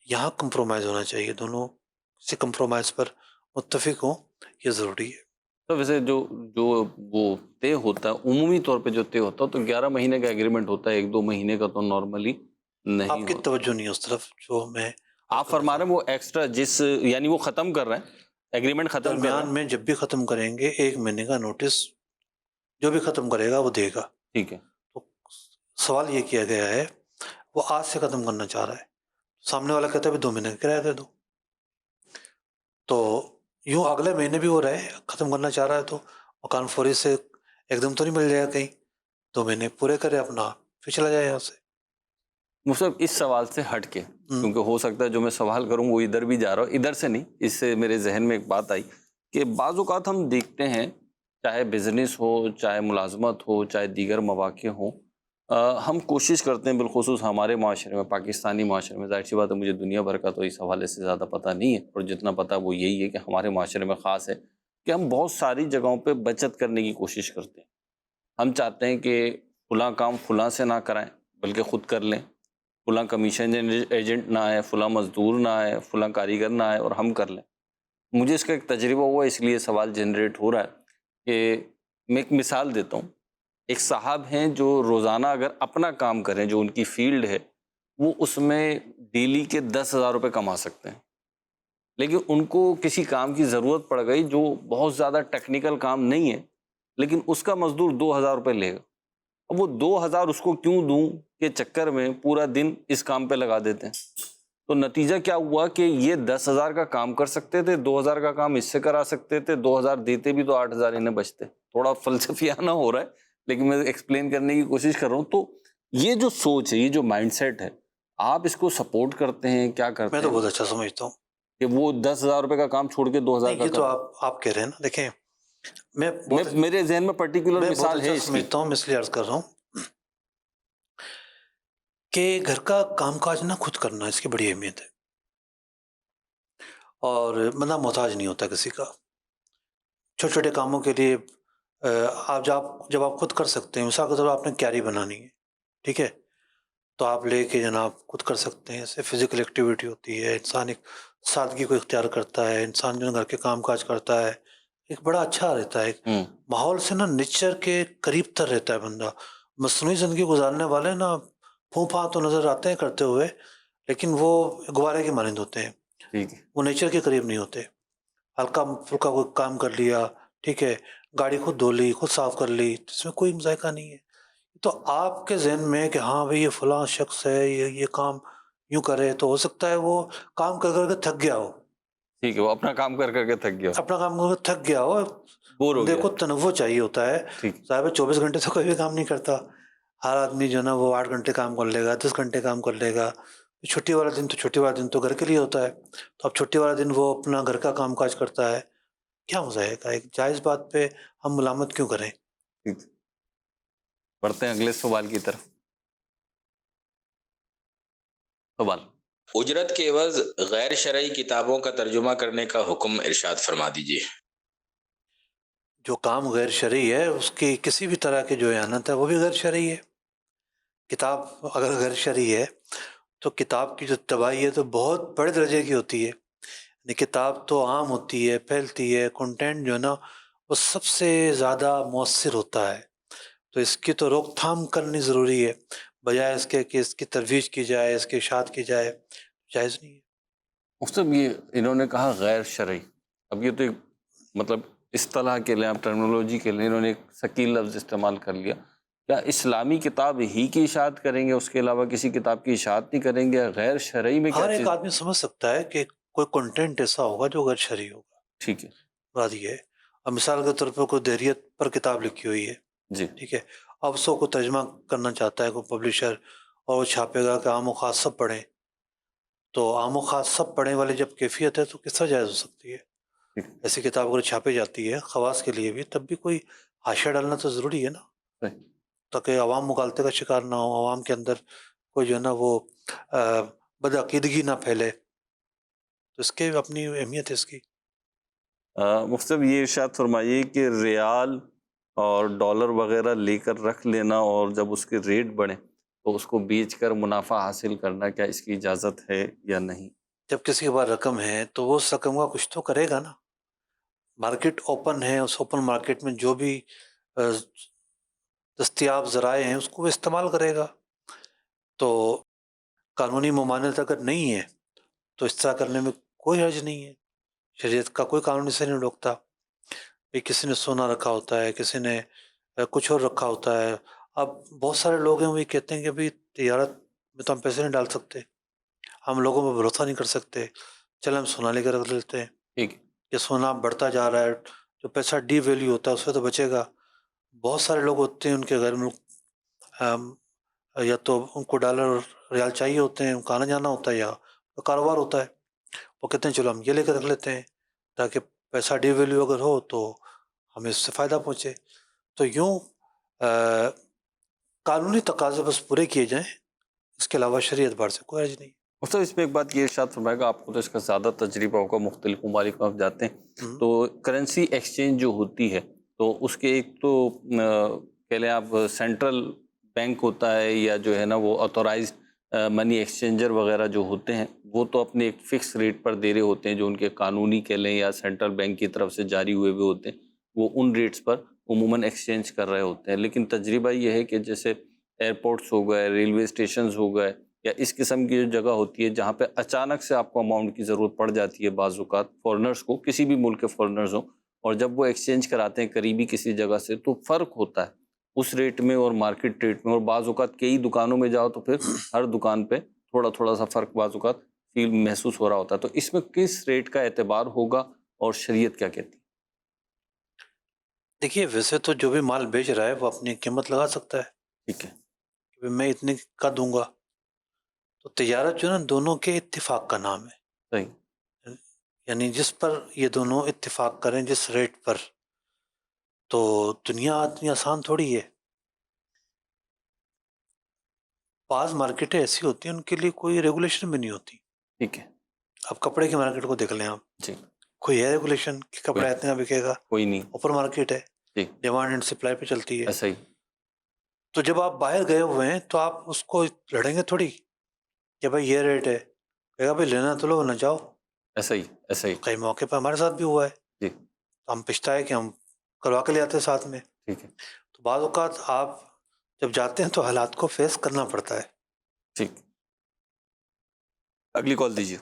یہاں کمپرومائز ہونا چاہیے، دونوں سے کمپرومائز پر متفق ہوں، یہ ضروری ہے. تو ویسے جو وہ طے ہوتا ہے عمومی طور پہ جو طے ہوتا ہے تو 11 مہینے کا ایگریمنٹ ہوتا ہے، 1-2 مہینے کا تو نارملی نہیں آپ کی ہوتا. توجہ نہیں ہے اس طرف جو میں آپ فرما رہے ہیں وہ ایکسٹرا یعنی وہ ختم کر رہے ہیں، ایگریمنٹ ختم کر رہے درمیان ہیں. میں جب بھی ختم کریں گے 1 مہینے کا نوٹس جو بھی ختم کرے گا وہ دے گا. ٹھیک ہے. تو سوال یہ کیا گیا ہے، وہ آج سے ختم کرنا چاہ رہا ہے، سامنے والا کہتا ہے 2 مہینے کا کرایہ دے دو، تو یوں اگلے مہینے بھی وہ رہے، ختم کرنا چاہ رہا ہے تو مکان فوری سے ایک دم تو نہیں مل جائے گا، کہیں 2 مہینے پورے کرے اپنا پھر چلا جائے یہاں سے. مصعب اس سوال سے ہٹ کے، کیونکہ ہو سکتا ہے جو میں سوال کروں وہ ادھر بھی جا رہا ہوں، ادھر سے نہیں، اس سے میرے ذہن میں ایک بات آئی کہ بعض اوقات ہم دیکھتے ہیں چاہے بزنس ہو، چاہے ملازمت ہو، چاہے دیگر مواقع ہوں، ہم کوشش کرتے ہیں بالخصوص ہمارے معاشرے میں، پاکستانی معاشرے میں، ظاہر سی بات ہے مجھے دنیا بھر کا تو اس حوالے سے زیادہ پتہ نہیں ہے، اور جتنا پتہ وہ یہی ہے کہ ہمارے معاشرے میں خاص ہے کہ ہم بہت ساری جگہوں پہ بچت کرنے کی کوشش کرتے ہیں. ہم چاہتے ہیں کہ فلاں کام فلاں سے نہ کرائیں بلکہ خود کر لیں، فلاں کمیشن ایجنٹ نہ آئے، فلاں مزدور نہ آئے، فلاں کاریگر نہ آئے اور ہم کر لیں. مجھے اس کا ایک تجربہ ہوا، اس لیے سوال جنریٹ ہو رہا ہے کہ میں ایک مثال دیتا ہوں. ایک صاحب ہیں جو روزانہ اگر اپنا کام کریں، جو ان کی فیلڈ ہے، وہ اس میں ڈیلی کے 10,000 روپے کما سکتے ہیں، لیکن ان کو کسی کام کی ضرورت پڑ گئی جو بہت زیادہ ٹیکنیکل کام نہیں ہے، لیکن اس کا مزدور 2,000 روپے لے گا. اب وہ 2,000 اس کو کیوں دوں کے چکر میں پورا دن اس کام پہ لگا دیتے ہیں. تو نتیجہ کیا ہوا کہ یہ 10,000 کا کام کر سکتے تھے، 2,000 کا کام اس سے کرا سکتے تھے، 2,000 دیتے بھی تو 8,000 انہیں بچتے. تھوڑا فلسفیانہ ہو رہا ہے لیکن میں ایکسپلین کرنے کی کوشش کر رہا ہوں. تو یہ جو سوچ ہے، یہ جو مائنڈ سیٹ ہے، آپ اس کو سپورٹ کرتے ہیں، کیا کرتے میں تو ہیں بہت اچھا سمجھتا ہوں. کہ وہ 10,000 روپے کا کام چھوڑ کے 2,000 نہیں، کا یہ تو کام؟ آپ کہہ رہے ہیں نا، دیکھیں میرے ذہن میں پرٹیکولر میں بہت مثال ہے اچھا اس کی. سمجھتا ہوں، میں اس لیے عرض کر رہا ہوں کہ گھر کا کام کاج نہ خود کرنا، اس کی بڑی اہمیت ہے، اور بندہ محتاج نہیں ہوتا کسی کا. چھوٹے چھوٹے کاموں کے لیے جب آپ خود کر سکتے ہیں، مثال کے طور پر آپ نے کیاری بنانی ہے، ٹھیک ہے، تو آپ لے کے جناب خود کر سکتے ہیں. اس سے فزیکل ایکٹیویٹی ہوتی ہے، انسان ایک سادگی کو اختیار کرتا ہے، انسان جو گھر کے کام کاج کرتا ہے ایک بڑا اچھا رہتا ہے، ماحول سے نا نیچر کے قریب تر رہتا ہے بندہ. مصنوعی زندگی گزارنے والے نا پھوں پھاں تو نظر آتے ہیں کرتے ہوئے، لیکن وہ گوارے کے مانند ہوتے ہیں، ٹھیک ہے. وہ نیچر کے قریب نہیں ہوتے. ہلکا پھلکا کوئی کام کر لیا، ٹھیک ہے، گاڑی خود دھو لی، خود صاف کر لی، اس میں کوئی ذائقہ نہیں ہے. تو آپ کے ذہن میں کہ ہاں بھئی یہ فلاں شخص ہے، یہ کام یوں کرے، تو ہو سکتا ہے وہ کام کر کر کے تھک گیا ہو، ٹھیک ہے، وہ اپنا کام کر کر کے تھک گیا، اپنا کام کر کے تھک گیا ہو. بور ہو بندے گیا. کو تنوع چاہیے ہوتا ہے. ٹھیک. صاحب 24 گھنٹے تو کوئی بھی کام نہیں کرتا، ہر آدمی جو ہے نا وہ 8 گھنٹے کام کر لے گا، 10 گھنٹے کام کر لے گا. چھٹی والا دن تو گھر کے لیے ہوتا ہے، تو اب چھٹی والا دن وہ اپنا گھر کا کام کاج کرتا ہے. کیا مزہ ہے کا؟ ایک جائز بات پہ ہم ملامت کیوں کریں؟ ٹھیک. بڑھتے ہیں اگلے سوال کی طرف. سوال: اجرت کے عوض غیر شرعی کتابوں کا ترجمہ کرنے کا حکم ارشاد فرما دیجیے. جو کام غیر شرعی ہے اس کی کسی بھی طرح کی جو اعانت ہے وہ بھی غیر شرعی ہے. کتاب اگر غیر شرعی ہے تو کتاب کی جو تباہی ہے تو بہت بڑے درجے کی ہوتی ہے. کتاب تو عام ہوتی ہے، پھیلتی ہے، کنٹینٹ جو ہے نا وہ سب سے زیادہ مؤثر ہوتا ہے، تو اس کی تو روک تھام کرنی ضروری ہے، بجائے اس کے کہ اس کی ترویج کی جائے، اس کی اشاعت کی جائے، جائز نہیں ہے. مصطفی یہ انہوں نے کہا غیر شرعی، اب یہ تو ایک مطلب اصطلاح کے لیے، ٹرمینولوجی کے لیے انہوں نے ایک ثقیل لفظ استعمال کر لیا. کیا اسلامی کتاب ہی کی اشاعت کریں گے، اس کے علاوہ کسی کتاب کی اشاعت نہیں کریں گے؟ غیر شرعی میں کیا ہر چیز؟ ایک آدمی سمجھ سکتا ہے کہ کوئی کنٹینٹ ایسا ہوگا جو غیر شرعی ہوگا. ٹھیک ہے بات یہ ہے، اب مثال کے طور پر کوئی دہریت پر کتاب لکھی ہوئی ہے، جی. ٹھیک ہے، اب اس کو ترجمہ کرنا چاہتا ہے کوئی پبلشر اور وہ چھاپے گا کہ عام و خاص سب پڑھیں، تو عام و خاص سب پڑھنے والے جب کیفیت ہے تو کس طرح جائز ہو سکتی ہے؟ ایسی کتاب اگر چھاپی جاتی ہے خواص کے لیے بھی تب بھی کوئی حاشیہ ڈالنا تو ضروری ہے نا، تاکہ عوام مغالطے کا شکار نہ ہو، عوام کے اندر کوئی جو ہے نا وہ بدعقیدگی نہ پھیلے، تو اس کے اپنی اہمیت ہے اس کی۔ مفتی صاحب یہ ارشاد فرمائیے کہ ریال اور ڈالر وغیرہ لے کر رکھ لینا اور جب اس کے ریٹ بڑھیں تو اس کو بیچ کر منافع حاصل کرنا، کیا اس کی اجازت ہے یا نہیں؟ جب کسی کے پاس رقم ہے تو وہ اس رقم کا کچھ تو کرے گا نا، مارکیٹ اوپن ہے، اس اوپن مارکیٹ میں جو بھی دستیاب ذرائع ہیں اس کو وہ استعمال کرے گا، تو قانونی ممانعت اگر نہیں ہے تو اس طرح کرنے میں کوئی حرج نہیں ہے، شریعت کا کوئی قانون اسے نہیں روکتا۔ کسی نے سونا رکھا ہوتا ہے، کسی نے کچھ اور رکھا ہوتا ہے، اب بہت سارے لوگ ہیں وہ یہ کہتے ہیں کہ بھئی تجارت میں تو ہم پیسے نہیں ڈال سکتے، ہم لوگوں پہ بھروسہ نہیں کر سکتے، چل ہم سونا لے کر رکھ لیتے ہیں، ٹھیک، یہ سونا بڑھتا جا رہا ہے، جو پیسہ ڈی ویلیو ہوتا ہے اس سے تو بچے گا۔ بہت سارے لوگ ہوتے ہیں ان کے غیر ملک یا تو ان کو ڈالر ریال چاہیے ہوتے ہیں، ان کا آنا جانا ہوتا ہے یا کاروبار ہوتا ہے، وہ کہتے ہیں چلو ہم یہ لے کر رکھ لیتے ہیں تاکہ پیسہ ڈی ویلیو اگر ہو تو ہمیں اس سے فائدہ پہنچے۔ تو یوں قانونی تقاضے بس پورے کیے جائیں، اس کے علاوہ شریعت بار سے کوئی حرج نہیں۔ مفتی اس میں ایک بات یہ ارشاد فرمائے گا، آپ کو تو اس کا زیادہ تجربہ ہوگا، مختلف ممالک میں آپ جاتے ہیں تو کرنسی ایکسچینج جو ہوتی ہے تو اس کے ایک تو کہہ لیں آپ سینٹرل بینک ہوتا ہے یا جو ہے نا وہ آتھورائزڈ منی ایکسچینجر وغیرہ جو ہوتے ہیں وہ تو اپنے ایک فکس ریٹ پر دے رہے ہوتے ہیں، جو ان کے قانونی کہہ لیں یا سینٹرل بینک کی طرف سے جاری ہوئے ہوتے ہیں، وہ ان ریٹس پر عموماً ایکسچینج کر رہے ہوتے ہیں۔ لیکن تجربہ یہ ہے کہ جیسے ایئرپورٹس ہو گئے، ریلوے اسٹیشنز ہو گئے یا اس قسم کی جو جگہ ہوتی ہے جہاں پہ اچانک سے آپ کو اماؤنٹ کی ضرورت پڑ جاتی ہے، بعض اوقات فورنرز کو، کسی بھی ملک کے فورنرز ہوں، اور جب وہ ایکسچینج کراتے ہیں قریبی کسی جگہ سے تو فرق ہوتا ہے اس ریٹ میں اور مارکیٹ ریٹ میں، اور بعض اوقات کئی دکانوں میں جاؤ تو پھر ہر دکان پہ تھوڑا سا فرق بعض اوقات فیل محسوس ہو رہا ہوتا ہے۔ تو اس میں کس ریٹ کا اعتبار ہوگا اور شریعت کیا کہتی ہے؟ دیکھیے ویسے تو جو بھی مال بیچ رہا ہے وہ اپنی قیمت لگا سکتا ہے ٹھیک ہے، کہ میں اتنے کا دوں گا، تو تجارت جو ہے نا دونوں کے اتفاق کا نام ہے، صحیح، یعنی جس پر یہ دونوں اتفاق کریں جس ریٹ پر، تو دنیا اتنی آسان تھوڑی ہے۔ بعض مارکیٹیں ایسی ہوتی ہیں ان کے لیے کوئی ریگولیشن بھی نہیں ہوتی۔ ٹھیک ہے، اب کپڑے کی مارکیٹ کو دیکھ لیں آپ، جی، کوئی ہے ریگولیشن کہ کپڑا اتنا بکے گا؟ کوئی نہیں، اوپن مارکیٹ ہے، جی، ڈیمانڈ اینڈ سپلائی پہ چلتی ہے۔ ایسا ہی، تو جب آپ باہر گئے ہوئے ہیں تو آپ اس کو لڑیں گے تھوڑی کہ بھائی یہ ریٹ ہے، کہے گا بھائی لینا تو لو نہ جاؤ۔ ایسا ہی، ایسا ہی، کئی موقع پہ ہمارے ساتھ بھی ہوا ہے، جی، ہم پچھتائے کہ ہم کروا کے لے آتے ساتھ میں۔ ٹھیک ہے، تو بعض اوقات آپ جب جاتے ہیں تو حالات کو فیس کرنا پڑتا ہے۔ ٹھیک، اگلی کال دیجیے۔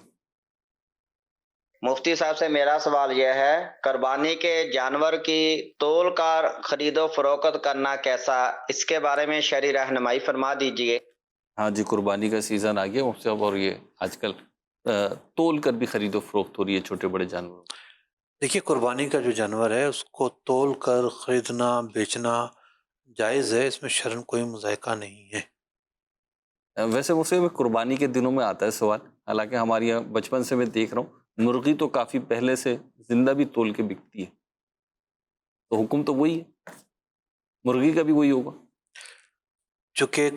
مفتی صاحب سے میرا سوال یہ ہے، قربانی کے جانور کی تول کار خرید و فروخت کرنا کیسا، اس کے بارے میں شرعی رہنمائی فرما دیجیے۔ ہاں جی، قربانی کا سیزن آ گیا مفتی صاحب، اور یہ آج کل تول کر بھی خرید و فروخت ہو رہی ہے چھوٹے بڑے جانوروں۔ دیکھیے قربانی کا جو جانور ہے اس کو تول کر خریدنا بیچنا جائز ہے، اس میں شرعاً کوئی مذائقہ نہیں ہے۔ ویسے مفتی صاحب قربانی کے دنوں میں آتا ہے سوال، حالانکہ ہمارے یہاں بچپن سے میں دیکھ رہا ہوں مرغی تو کافی پہلے سے زندہ بھی تول کے بکتی ہے، تو حکم تو وہی ہے، مرغی کا بھی وہی ہوگا۔ چونکہ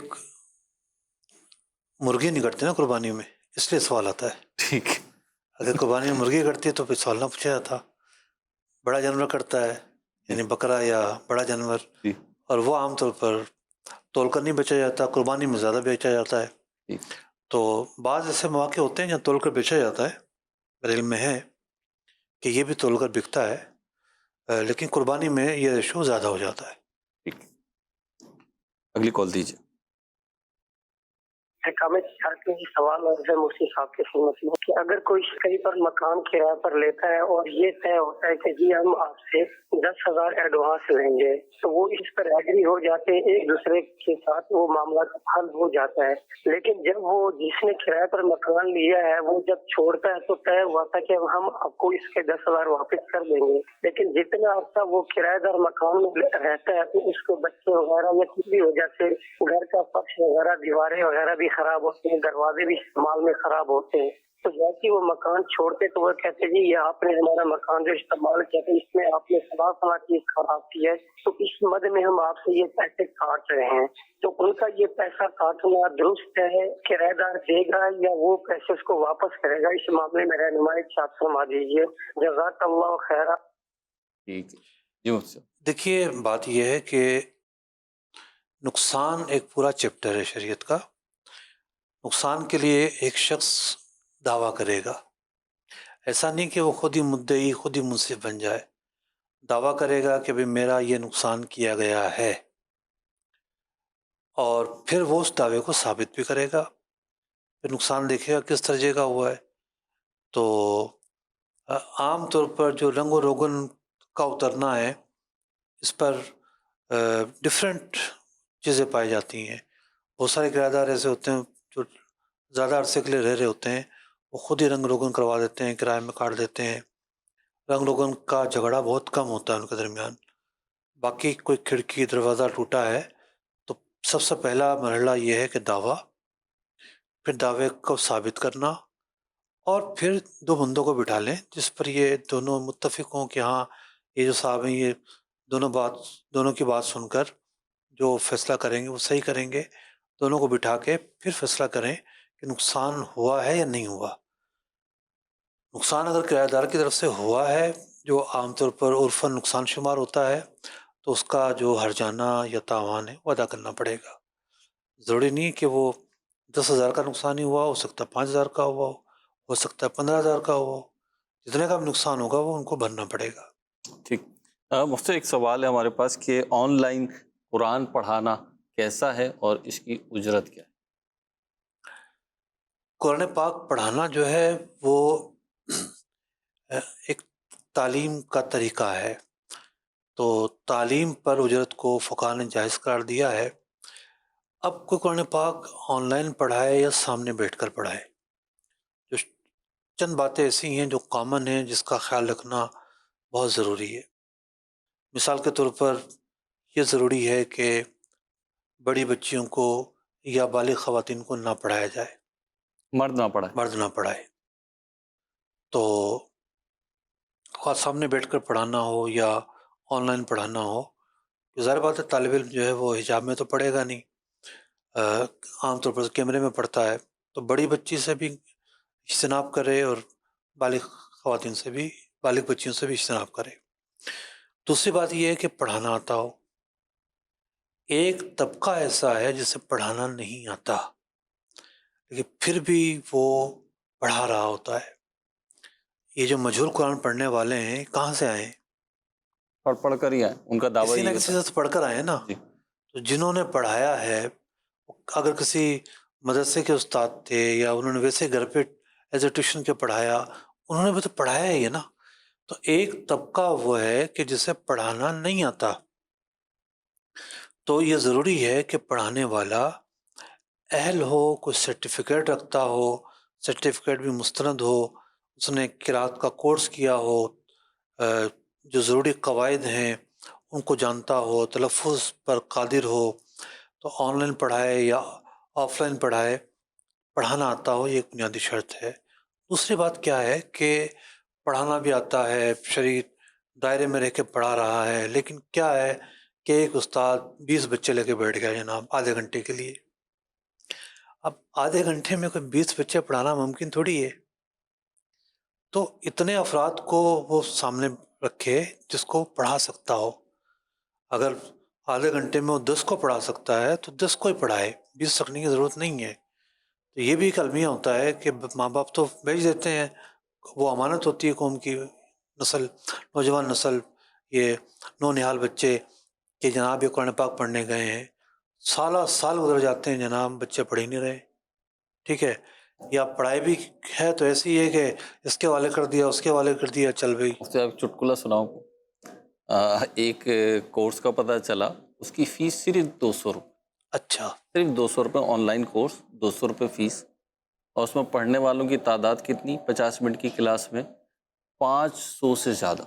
مرغی نہیں کٹتی نا قربانی میں، اس لیے سوال آتا ہے۔ ٹھیک، اگر قربانی میں مرغی کٹتی ہے تو پھر سوال نہ پوچھا جاتا۔ بڑا جانور کٹتا ہے یعنی بکرا یا بڑا جانور، جی، اور وہ عام طور پر تول کر نہیں بیچا جاتا، قربانی میں زیادہ بیچا جاتا ہے۔ جی، تو بعض ایسے مواقع ہوتے ہیں جہاں تول کر بیچا جاتا ہے، میرے علم میں ہے کہ یہ بھی تول کر بکتا ہے، لیکن قربانی میں یہ ریشو زیادہ ہو جاتا ہے۔ ٹھیک، اگلی کال دیجیے۔ سوال ہے مفتی صاحب کے خدمت میں کہ اگر کوئی کہیں پر مکان کرایہ پر لیتا ہے اور یہ طے ہوتا ہے کہ جی ہم آپ سے 10,000 ایڈوانس لیں گے، تو وہ اس پر ایگری ہو جاتے ہیں، ایک دوسرے کے ساتھ وہ معاملہ حل ہو جاتا ہے۔ لیکن جب وہ جس نے کرایہ پر مکان لیا ہے وہ جب چھوڑتا ہے تو طے ہوا تھا کہ ہم آپ کو اس کے 10,000 واپس کر دیں گے، لیکن جتنا عرصہ وہ کرایہ دار مکان میں رہتا ہے تو اس کو بچے وغیرہ یا کسی بھی وجہ سے گھر کا فرش وغیرہ دیواریں وغیرہ بھی خراب ہوتے ہیں، دروازے بھی استعمال میں خراب ہوتے ہیں. تو جیسے وہ مکان چھوڑتے تو وہ کہتے جی یہ آپ نے ہمارا مکان جو استعمال کیا تھا اس میں آپ نے فلاں چیز خراب کی ہے، تو اس مد میں ہم آپ سے یہ پیسے کاٹ رہے ہیں. تو ان کا یہ پیسہ کاٹنا درست ہے؟ کرایہ دار دے گا یا وہ پیسے اس کو واپس کرے گا؟ اس معاملے میں رہنمائی ارشاد فرما دیجیے. جزاک اللہ خیرہ. ٹھیک ہے جی مفتی صاحب. دیکھیے بات یہ ہے کہ نقصان ایک پورا چیپٹر ہے شریعت کا. نقصان کے لیے ایک شخص دعویٰ کرے گا، ایسا نہیں کہ وہ خود ہی مدعی خود ہی منصف بن جائے. دعویٰ کرے گا کہ بھئی میرا یہ نقصان کیا گیا ہے، اور پھر وہ اس دعوے کو ثابت بھی کرے گا. پھر نقصان دیکھے گا کس درجے کا ہوا ہے. تو عام طور پر جو رنگ و روغن کا اترنا ہے اس پر ڈفرینٹ چیزیں پائی جاتی ہیں. بہت سارے کرایہ دار ایسے ہوتے ہیں جو زیادہ عرصے کے لیے رہ رہے ہوتے ہیں، وہ خود ہی رنگ روغن کروا دیتے ہیں، کرائے میں کاٹ دیتے ہیں. رنگ روغن کا جھگڑا بہت کم ہوتا ہے ان کے درمیان. باقی کوئی کھڑکی دروازہ ٹوٹا ہے تو سب سے پہلا مرحلہ یہ ہے کہ دعویٰ، پھر دعوے کو ثابت کرنا، اور پھر دو بندوں کو بٹھا لیں جس پر یہ دونوں متفق ہوں کہ ہاں یہ جو صاحب ہیں یہ دونوں کی بات سن کر جو فیصلہ کریں گے وہ صحیح کریں گے. دونوں کو بٹھا کے پھر فیصلہ کریں کہ نقصان ہوا ہے یا نہیں ہوا. نقصان اگر کرایہ دار کی طرف سے ہوا ہے، جو عام طور پر عرفاً نقصان شمار ہوتا ہے، تو اس کا جو ہرجانہ یا تاوان ہے وہ ادا کرنا پڑے گا. ضروری نہیں کہ وہ 10,000 کا نقصان ہی ہوا، ہو سکتا ہے 5,000 کا ہوا ہو سکتا ہے 15,000 کا ہوا. جتنے کا بھی نقصان ہوگا وہ ان کو بھرنا پڑے گا. ٹھیک. مفتی ایک سوال ہے ہمارے پاس کہ آن لائن قرآن پڑھانا کیسا ہے اور اس کی اجرت کیا ہے؟ قرآن پاک پڑھانا جو ہے وہ ایک تعلیم کا طریقہ ہے. تو تعلیم پر اجرت کو فقہاء نے جائز قرار دیا ہے. اب کوئی قرآن پاک آن لائن پڑھائے یا سامنے بیٹھ کر پڑھائے، جو چند باتیں ایسی ہیں جو کامن ہیں جس کا خیال رکھنا بہت ضروری ہے. مثال کے طور پر یہ ضروری ہے کہ بڑی بچیوں کو یا بالغ خواتین کو نہ پڑھایا جائے، مرد نہ پڑھائے. تو خواہ سامنے بیٹھ کر پڑھانا ہو یا آن لائن پڑھانا ہو، ظاہر بات ہے طالب علم جو ہے وہ حجاب میں تو پڑھے گا نہیں، عام طور پر کیمرے میں پڑھتا ہے. تو بڑی بچی سے بھی اجتناب کرے اور بالغ بچیوں سے بھی اجتناب کرے. دوسری بات یہ ہے کہ پڑھانا آتا ہو. ایک طبقہ ایسا ہے جسے پڑھانا نہیں آتا لیکن پھر بھی وہ پڑھا رہا ہوتا ہے. یہ جو مجہول قرآن پڑھنے والے ہیں کہاں سے آئے؟ پڑھ کر ہی آئے. ان کا دعویٰ کسی نہ کسی سے پڑھ کر آئے نا. تو جنہوں نے پڑھایا ہے، اگر کسی مدرسے کے استاد تھے یا انہوں نے ویسے گھر پہ ایز اے ٹیوشن کے پڑھایا، انہوں نے بھی تو پڑھایا ہی ہے نا. تو ایک طبقہ وہ ہے کہ جسے پڑھانا نہیں آتا. تو یہ ضروری ہے کہ پڑھانے والا اہل ہو، کوئی سرٹیفکیٹ رکھتا ہو، سرٹیفکیٹ بھی مستند ہو، اس نے قرات کا کورس کیا ہو، جو ضروری قواعد ہیں ان کو جانتا ہو، تلفظ پر قادر ہو. تو آن لائن پڑھائے یا آف لائن پڑھائے، پڑھانا آتا ہو، یہ ایک بنیادی شرط ہے. دوسری بات کیا ہے کہ پڑھانا بھی آتا ہے، شرعی دائرے میں رہ کے پڑھا رہا ہے، لیکن کیا ہے کہ ایک استاد 20 بچے لے کے بیٹھ گیا جناب آدھے گھنٹے کے لیے. اب آدھے گھنٹے میں کوئی 20 بچے پڑھانا ممکن تھوڑی ہے. تو اتنے افراد کو وہ سامنے رکھے جس کو پڑھا سکتا ہو. اگر آدھے گھنٹے میں وہ 10 کو پڑھا سکتا ہے تو 10 کو ہی پڑھائے، 20 رکھنے کی ضرورت نہیں ہے. تو یہ بھی ایک المیہ ہوتا ہے کہ ماں باپ تو بھیج دیتے ہیں، وہ امانت ہوتی ہے قوم کی نسل، نوجوان نسل، یہ نونہال بچے کہ جناب یہ قرآن پاک پڑھنے گئے ہیں، سال گزر جاتے ہیں جناب بچے پڑھ ہی نہیں رہے. ٹھیک ہے، یا پڑھائی بھی ہے تو ایسی ہے کہ اس کے والے کر دیا اس کے والے کر دیا، چل بھائی. چٹکلا سناؤں. ایک کورس کا پتہ چلا، اس کی فیس صرف 200 روپے. اچھا، صرف 200 روپے آن لائن کورس، 200 روپے فیس، اور اس میں پڑھنے والوں کی تعداد کتنی؟ 50 منٹ کی کلاس میں 500 سے زیادہ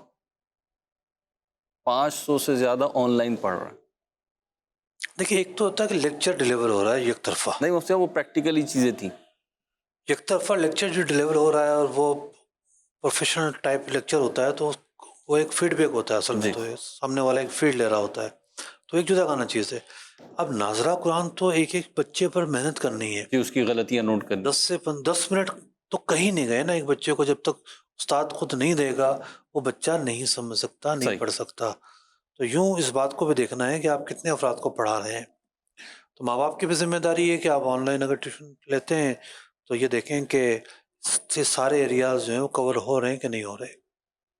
500 سے زیادہ آن لائن پڑھ رہے ہیں. دیکھیے ایک تو ہوتا ہے کہ لیکچر ڈیلیور ہو رہا ہے یک طرفہ، نہیں مفتی صاحب وہ پریکٹیکلی چیزیں تھیں. یک طرفہ لیکچر جو ڈیلیور ہو رہا ہے اور وہ پروفیشنل ٹائپ لیکچر ہوتا ہے تو وہ ایک فیڈ بیک ہوتا ہے اصل میں، تو سامنے والا ایک فیڈ لے رہا ہوتا ہے، تو ایک جدا گانا چیز ہے. اب ناظرہ قرآن تو ایک ایک بچے پر محنت کرنی ہے کہ اس کی غلطیاں نوٹ کرنی. 10 منٹ تو کہیں نہیں گئے نا. ایک بچے کو جب تک استاد خود نہیں دے گا وہ بچہ نہیں سمجھ سکتا، نہیں پڑھ سکتا. تو یوں اس بات کو بھی دیکھنا ہے کہ آپ کتنے افراد کو پڑھا رہے ہیں. تو ماں باپ کی بھی ذمہ داری ہے کہ آپ آن لائن اگر ٹیوشن لیتے ہیں تو یہ دیکھیں کہ یہ سارے ایریاز جو ہیں وہ کور ہو رہے ہیں کہ نہیں ہو رہے.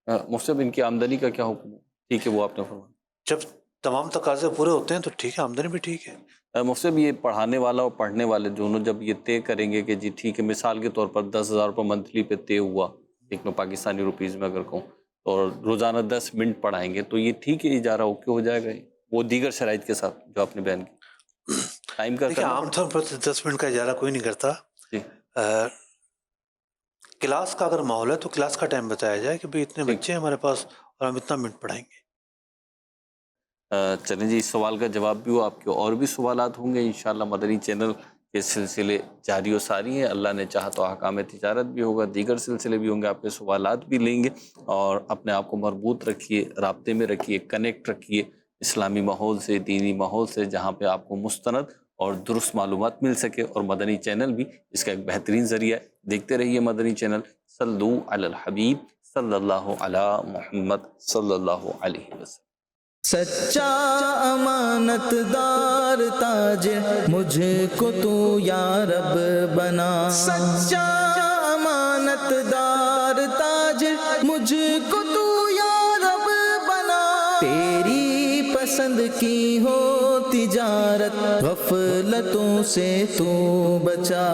مفتی صاحب ان کی آمدنی کا کیا حکم ہے؟ ٹھیک ہے وہ آپ نے فرمایا. جب تمام تقاضے پورے ہوتے ہیں تو ٹھیک ہے، آمدنی بھی ٹھیک ہے. مفتی صاحب یہ پڑھانے والا اور پڑھنے والے دونوں جب یہ طے کریں گے کہ جی ٹھیک ہے، مثال کے طور پر 10,000 روپے منتھلی پہ طے ہوا، ایک میں پاکستانی روپیز میں اگر کہوں، اور روزانہ 10 منٹ پڑھائیں گے تو یہ ٹھیک ہے، اجارہ اوکے ہو جائے گا وہ دیگر شرائط کے ساتھ جو آپ نے بیان کی. ٹائم کا عام طور پر 10 منٹ کا اجارہ کوئی نہیں کرتا. کلاس کا اگر ماحول ہے تو کلاس کا ٹائم بتایا جائے کہ بھئی اتنے بچے ہیں ہمارے پاس اور ہم اتنا منٹ پڑھائیں گے. چلیں جی، اس سوال کا جواب بھی ہوا. آپ کے اور بھی سوالات ہوں گے انشاءاللہ. مدنی چینل کے سلسلے جاری و ساری ہیں، اللہ نے چاہا تو احکام تجارت بھی ہوگا، دیگر سلسلے بھی ہوں گے. آپ کے سوالات بھی لیں گے اور اپنے آپ کو مربوط رکھیے، رابطے میں رکھیے، کنیکٹ رکھیے اسلامی ماحول سے، دینی ماحول سے، جہاں پہ آپ کو مستند اور درست معلومات مل سکے. اور مدنی چینل بھی اس کا ایک بہترین ذریعہ ہے. دیکھتے رہیے مدنی چینل. صلو علی الحبیب صلی اللہ علی محمد صلی اللہ علیہ وسلم. سچا امانت دار تاجر مجھ کو تو یا رب بنا. سچا امانت دار تاجر مجھ کو تو یا رب بنا. تیری پسند کی ہو تجارت غفلتوں سے تو بچا.